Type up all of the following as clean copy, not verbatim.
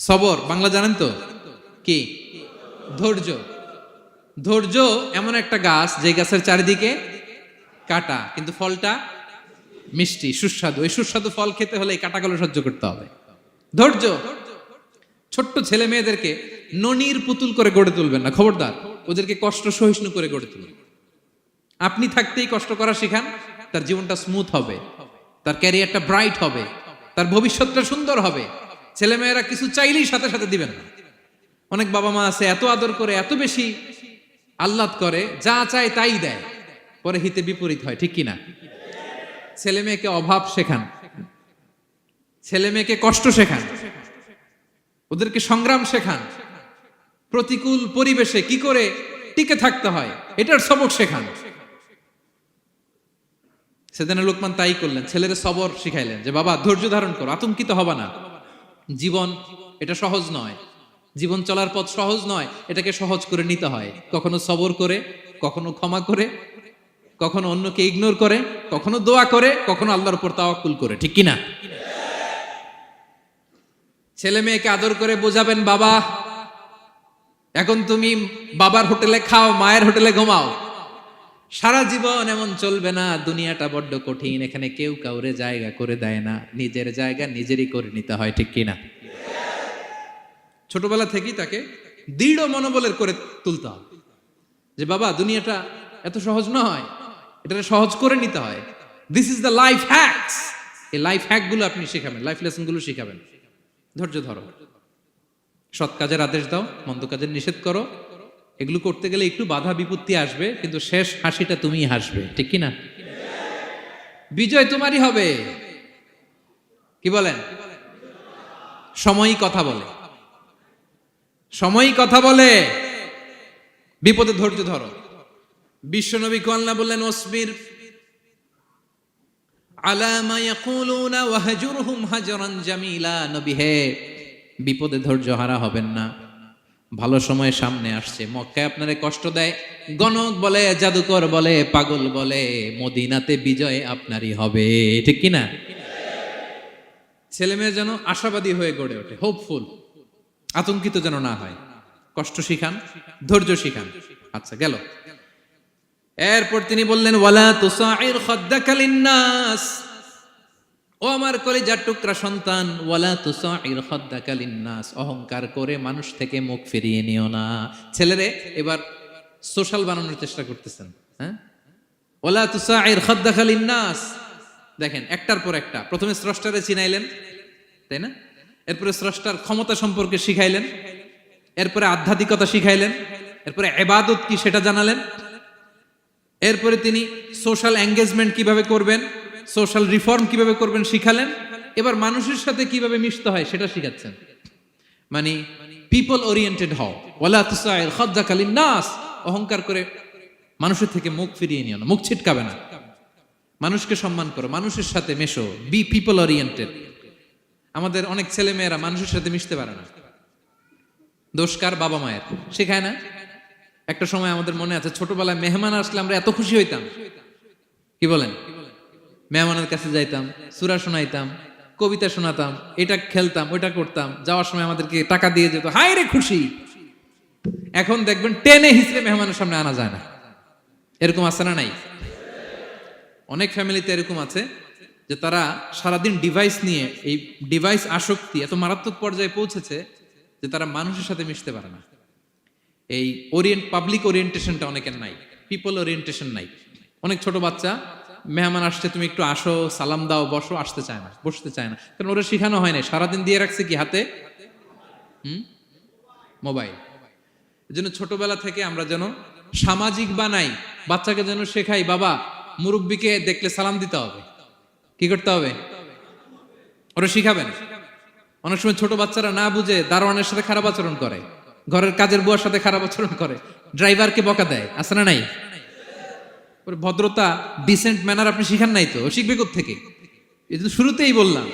সবর বাংলা জানেন তো কি? ধৈর্য। ধৈর্য এমন একটা গাছ যে গাছের চারিদিকে কাটা, কিন্তু ফলটা মিষ্টি সুস্বাদু। এই সুস্বাদু ফল খেতে হলে এই কাটাগুলো সহ্য করতে হবে। ধৈর্য। ছোট্ট ছেলে মেয়েদেরকে ননির পুতুল করে গড়ে তুলবেন না, খবরদার। ওদেরকে কষ্ট সহিষ্ণু করে গড়ে তুলবেন। আপনি থাকতেই কষ্ট করা শিখান, তার জীবনটা স্মুথ হবে, তার ক্যারিয়ারটা ব্রাইট হবে, তার ভবিষ্যৎটা সুন্দর হবে। ছেলেমেয়েরা কিছু চাইলেই সাথে সাথে দিবেন না। অনেক বাবা মা আছে এত আদর করে, এত বেশি আহ্লাদ করে, যা চায় তাই দেয়, পরে হিতে বিপরীত হয়, ঠিক কিনা? ছেলে মেয়েকে অভাব শেখান, ছেলে মেয়েকে কষ্ট শেখান, ওদেরকে সংগ্রাম শেখান, প্রতিকূল পরিবেশে কি করে টিকে থাকতে হয় এটার সবক শেখান। সেদিন লোকমান তাই করলেন, ছেলের সবর শিখাইলেন যে বাবা ধৈর্য ধারণ করো, আতঙ্কিত হবা না। জীবন এটা সহজ নয়, জীবন চলার পথ সহজ নয়, এটাকে সহজ করে নিতে হয়। কখনো সবর করে, কখনো ক্ষমা করে, কখনো অন্যকে ইগনোর করে, কখনো দোয়া করে, কখনো আল্লাহর উপর তাওয়াক্কুল করে, ঠিক কিনা? ছেলে মেয়েকে আদর করে বোঝাবেন, বাবা এখন তুমি বাবার হোটেলে খাও, মায়ের হোটেলে ঘুমাও। সারা জীবন এমন চলবে না, দুনিয়াটা বড্ড কঠিন, এখানে কেউ কাউরে জায়গা করে দেয় না, নিজের জায়গা নিজেরই করে নিতে হয়, ঠিক কিনা? ছোটবেলা থেকেই তাকে দৃঢ় মনোবলের করে তুলতে হবে যে বাবা দুনিয়াটা এত সহজ নয়, এটা সহজ করে নিতে হয়। This is the life hacks. এই লাইফ হ্যাক গুলো আপনি শিখাবেন, লাইফ লেসন গুলো শিখাবেন। ধৈর্য ধরো, সৎ কাজের আদেশ দাও, মন্দ কাজের নিষেধ করো। এগুলো করতে গেলে একটু বাধা বিপত্তি আসবে, কিন্তু শেষ হাসিটা তুমিই হাসবে, ঠিক কিনা? বিজয় তোমারই হবে। কি বলেন? সময়ই কথা বলে, সময়ই কথা বলে। বিপদে ধৈর্য ধরো। বিশ্বনবী আল্লাহ বললেন, ওসবির আলা মা ইয়াকুলুনা ওয়াহজুরহুম হাজরান জামিলা। নবী হে, বিপদে ধৈর্য হারা হবেন না। ভালো সময় সামনে আসছে, মক্কায় আপনারে কষ্ট দেয়, গণক বলে, জাদুকর বলে, পাগল বলে, মদিনাতে বিজয় আপনারই হবে, ঠিক কিনা? ছেলে মেয়ে যেন আশাবাদী হয়ে গড়ে ওঠে, হোপফুল, আতঙ্কিত যেন না হয়। কষ্ট শিখান, ধৈর্য শিখান। আচ্ছা গেল। এরপর তিনি বললেন, ওয়ালা তুসাইর খাদ্দাকা লিন্নাস। ও আমার কলিজার টুকরা সন্তান, ওয়ালা তুসাইর খাদ্দাকা লিন্নাস, অহংকার করে মানুষ থেকে মুখ ফিরিয়ে নিও না। ছেলেরে এবার সোশ্যাল বানানোর চেষ্টা করতেছেন, হ্যাঁ? ওয়ালা তুসাইর খাদ্দাকা লিন্নাস। দেখেন একটার পর একটা, প্রথমে স্রষ্টারে চিনাইলেন, তাই না? এরপরে স্রষ্টার ক্ষমতা সম্পর্কে শিখাইলেন, এরপরে আধ্যাত্মিকতা শিখাইলেন, এরপরে ইবাদত কি সেটা জানালেন, এরপরে তিনি সোশ্যাল এঙ্গেজমেন্ট কিভাবে করবেন, সোশ্যাল রিফর্ম কিভাবে করবেন শিখালেন। এবার মানুষের সাথে কিভাবে মিশতে হয় সেটা শিখাচ্ছেন। মানে পিপল ওরিয়েন্টেড হও। ওয়ালা তুসাইর খাদ্দাকা লিন্নাস, অহংকার করে মানুষের থেকে মুখ ফিরিয়ে নিও না, মুখ ছিটকাবে না। মানুষকে সম্মান করো, মানুষের সাথে মেশো, বি পিপল ওরিয়েন্টেড। আমাদের অনেক ছেলে মেয়েরা মানুষের সাথে মিশতে পারে না। দোষ কার? বাবা মায়ের, শেখায় না। একটা সময় আমাদের মনে আছে, ছোটবেলায় মেহমান আসলে আমরা এত খুশি হইতাম, কি বলেন? মেহমানের কাছে যাইতাম, সূরা শোনাইতাম, কবিতা শোনাতাম, এটা খেলতাম, ওইটা করতাম, যাওয়ার সময় আমাদেরকে টাকা দিয়ে যেত, হায় রে খুশি। এখন দেখবেন টেনে হিসেবে মেহমানের সামনে আনা যায় না। এরকম আছে না নাই? অনেক ফ্যামিলিতে এরকম আছে যে তারা সারাদিন ডিভাইস নিয়ে, এই ডিভাইস আসক্তি এত মারাত্মক পর্যায়ে পৌঁছেছে যে তারা মানুষের সাথে মিশতে পারে না। এই পাবলিক ওরিয়েন্টেশনটা অনেকের নাই, পিপল ওরিয়েন্টেশন নাই। অনেক ছোট বাচ্চা, মেহমান আসছে, তুমি একটু আসো, সালাম দাও, বসো, আসতে চায় না, বসতে চায় না, কারণ ওরা শিখানো হয় না। সারাদিন দিয়ে রাখছে কি হাতে? মোবাইল। এই জন্য ছোটবেলা থেকে আমরা যেন সামাজিক বানাই, বাচ্চাকে যেন শেখাই, বাবা মুরব্বীকে দেখলে সালাম দিতে হবে। কি করতে হবে? ওরা শিখাবেন। অনেক সময় ছোট বাচ্চারা না বুঝে দারোয়ানের সাথে খারাপ আচরণ করে, ঘরের কাজের বুয়ার সাথে খারাপ আচরণ করে, ড্রাইভারকে বকা দেয়, আছে না নাই? ভদ্রতা, ডিসেন্ট ম্যানার আপনি শিখান নাই তো, শিখবে কোত্থেকে? এই তো শুরুতেই বললাম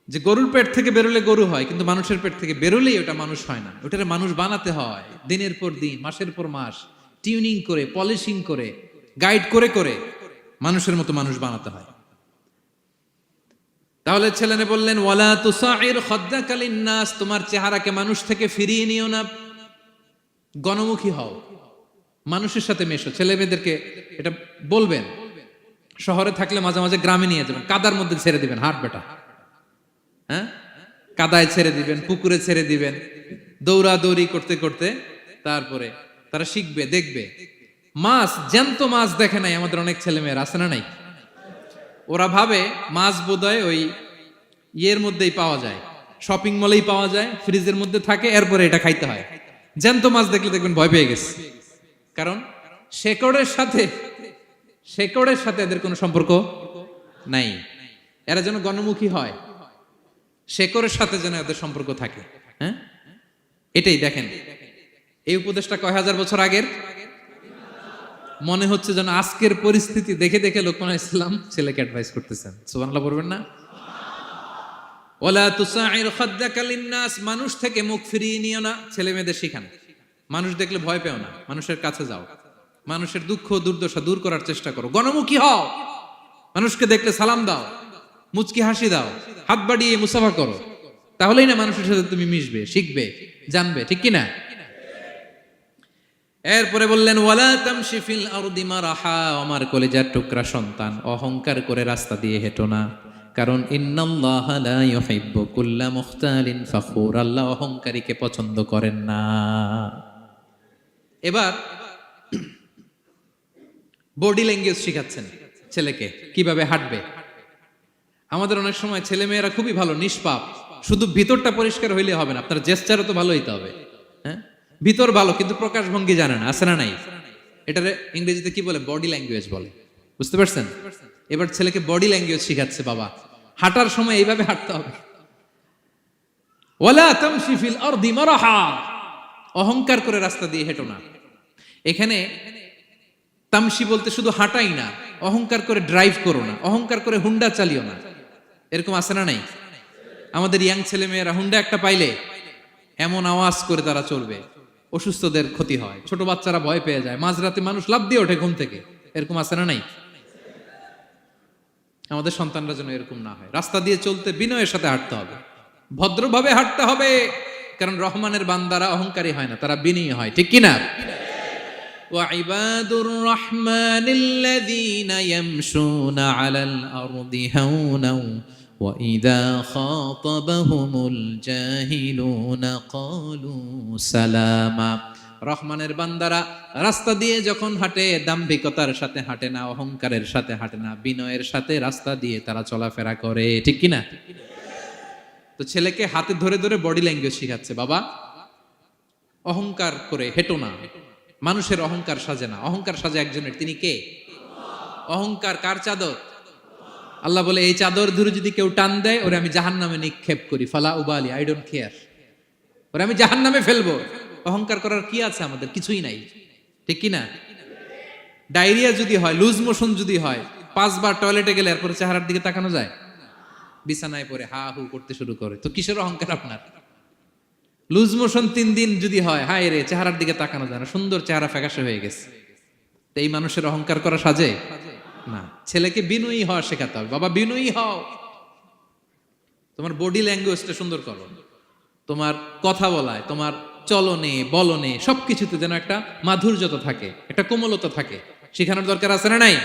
যে গরুর পেট থেকে বেরোলে গরু হয়, কিন্তু মানুষের পেট থেকে বেরোলেই ওটা মানুষ হয় না। ওটারে মানুষ বানাতে হয় দিনের পর দিন, মাসের পর মাস, টিউনিং করে, পলিশিং করে, গাইড করে করে মানুষের মতো মানুষ বানাতে হয়। তাহলে ছেলেনে বললেন ওয়ালা তুসাইর খাদ্দাকা লিন্নাস, তোমার চেহারাকে মানুষ থেকে ফিরিয়ে নিও না, গণমুখী হও, মানুষের সাথে মেশো। ছেলে মেয়েদেরকে এটা বলবেন। শহরে থাকলে মাঝে মাঝে গ্রামে নিয়ে যাবেন, কাদার মধ্যে ছেড়ে দিবেন, হাট বেটা, হ্যাঁ, কাদায় ছেড়ে দিবেন, পুকুরে ছেড়ে দিবেন, দৌড়াদৌড়ি করতে করতে তারপরে তারা শিখবে, দেখবে। মাছ, জ্যান্ত মাছ দেখে নাই আমাদের অনেক ছেলে মেয়েরা, আছে না নাই? ওরা ভাবে মাছ বোধহয় ওই ইয়ের মধ্যেই পাওয়া যায়, শপিং মলেই পাওয়া যায়, ফ্রিজের মধ্যে থাকে, এরপরে এটা খাইতে হয়। জ্যান্ত মাছ দেখলে দেখবেন ভয় পেয়ে গেছে, কারণ শেকড়ের সাথে এদের কোনো সম্পর্ক নাই। এরা যেন গণমুখী হয়, শেকড়ের সাথে যেন এদের সম্পর্ক থাকে। হ্যাঁ, এটাই দেখেন, এই উপদেশটা কয় হাজার বছর আগের। মনে হচ্ছে যেন আজকের পরিস্থিতি দেখে দেখে লোকমান ইসলাম ছেলেকে অ্যাডভাইস করতেছেন। সুবহানাল্লাহ পড়বেন না? ওয়ালা তুসাইর খাদ্দাকা লিন্নাস, মানুষ থেকে মুখ ফিরিয়ে নিও না, ছেলে মেয়েদের শিখান। মানুষ দেখলে ভয় পেও না, মানুষের কাছে যাও, মানুষের দুঃখ দুর্দশা দূর করার চেষ্টা করো, গণমুখী হও, মানুষকে দেখলে সালাম দাও, মুচকি হাসি দাও, হাত বাড়িয়ে মুসাফা করো, তাহলেই না মানুষের সাথে তুমি মিশবে, শিখবে, জানবে, ঠিক কি না? এরপরে বললেন ওয়ালা তামশি ফিল আরদি মারাহা, আমার কলিজার টুকরা সন্তান, অহংকার করে রাস্তা দিয়ে হেঁটো না, কারণ ইন্নাল্লাহা লা ইউহিব্বু কুল্লা মুখতালিন ফখুর, আল্লাহ অহংকারীকে পছন্দ করেন না। এবার বডি ল্যাঙ্গুয়েজ শিখাচ্ছেন ছেলেকে, কিভাবে হাঁটবে। আমাদের অনেক সময় ছেলে মেয়েরা খুবই ভালো, নিষ্পাপ, শুধু ভিতরটা পরিষ্কার হইলে হবে না, আপনার জেস্টারও তো ভালো হইতে হবে। হ্যাঁ, ভিতর ভালো কিন্তু প্রকাশ ভঙ্গি জানে না, আছে না নাই? এটারে ইংরেজিতে কি বলে? বডি ল্যাঙ্গুয়েজ বলে, বুঝতে পারছেন? এবার ছেলেকে বডি ল্যাঙ্গুয়েজ শিখাচ্ছে বাবা, হাঁটার সময় এইভাবে হাঁটতে হবে। ওয়ালা তামশি ফিল আরদি মারাহা, অহংকার করে রাস্তা দিয়ে হেঁটো না। এখানে তামশি বলতে শুধু হাঁটাই না, অহংকার করে ড্রাইভ করো না, অহংকার করে হুন্ডা চালিও না। এরকম আছে না নাই? আমাদের ইয়াং ছেলে মেয়েরা হুন্ডা একটা পাইলে এমন আওয়াজ করে তারা চলবে, অসুস্থদের ক্ষতি হয়, ছোট বাচ্চারা ভয় পেয়ে যায়, মাঝরাতে মানুষ লাফ দিয়ে ওঠে ঘুম থেকে। এরকম আছে না নাই? আমাদের সন্তানরা যেন এরকম না হয়। রাস্তা দিয়ে চলতে বিনয়ের সাথে হাঁটতে হবে, ভদ্রভাবে হাঁটতে হবে, কারণ রহমানের বান্দারা অহংকারী হয় না, তারা বিনয়ী হয়, ঠিক কি না? وعباد الرحمن الذين يمشون على الأرض هونا وإذا خاطبهم الجاهلون قالوا سلاما, রহমানের বান্দারা রাস্তা দিয়ে যখন হাঁটে দাম্ভিকতার সাথে হাঁটে না, অহংকারের সাথে হাঁটে না, বিনয়ের সাথে রাস্তা দিয়ে তারা চলাফেরা করে, ঠিক কি না? তো ছেলেকে হাতে ধরে ধরে বডি ল্যাঙ্গুয়েজ শিখাচ্ছে, বাবা অহংকার করে হেঁটো না, মানুষের অহংকার সাজে না, অহংকার সাজে একজনের, তিনি কে? অহংকার কার চাদর? আল্লাহ বলে এই চাদর ধরে যদি কেউ টান দেয় ওরে আমি জাহান্নামে নিক্ষেপ করি, ফালা উবালি, আই ডোন্ট কেয়ার, ওরে আমি জাহান্নামে ফেলবো। অহংকার করার কি আছে আমাদের? কিছুই নাই, ঠিক কি না? ডায়রিয়া যদি হয়, লুজ মোশন যদি হয়, 5 বার টয়লেটে গেলে এরপরে চেহারার দিকে তাকানো যায়? বিছানায় পড়ে হা হু করতে শুরু করে, তো কিসের অহংকার আপনার? লুজ মোশন 3 দিন যদি হয়, হায় রে, চেহারার দিকে তাকানো যায় না, সুন্দর চেহারা ফ্যাকাশে হয়ে গেছে, তো এই মানুষের অহংকার করা সাজে না। ছেলেকে বিনয়ী হওয়া শেখাতে হবে, বাবা বিনয়ী হও, তোমার বডি ল্যাঙ্গুয়েজটা সুন্দর করো, তোমার কথা বলায়, তোমার চলনে বলনে সবকিছুতে যেন একটা মাধুর্যতা থাকে, একটা কোমলতা থাকে, শেখানোর দরকার আছে না নাই?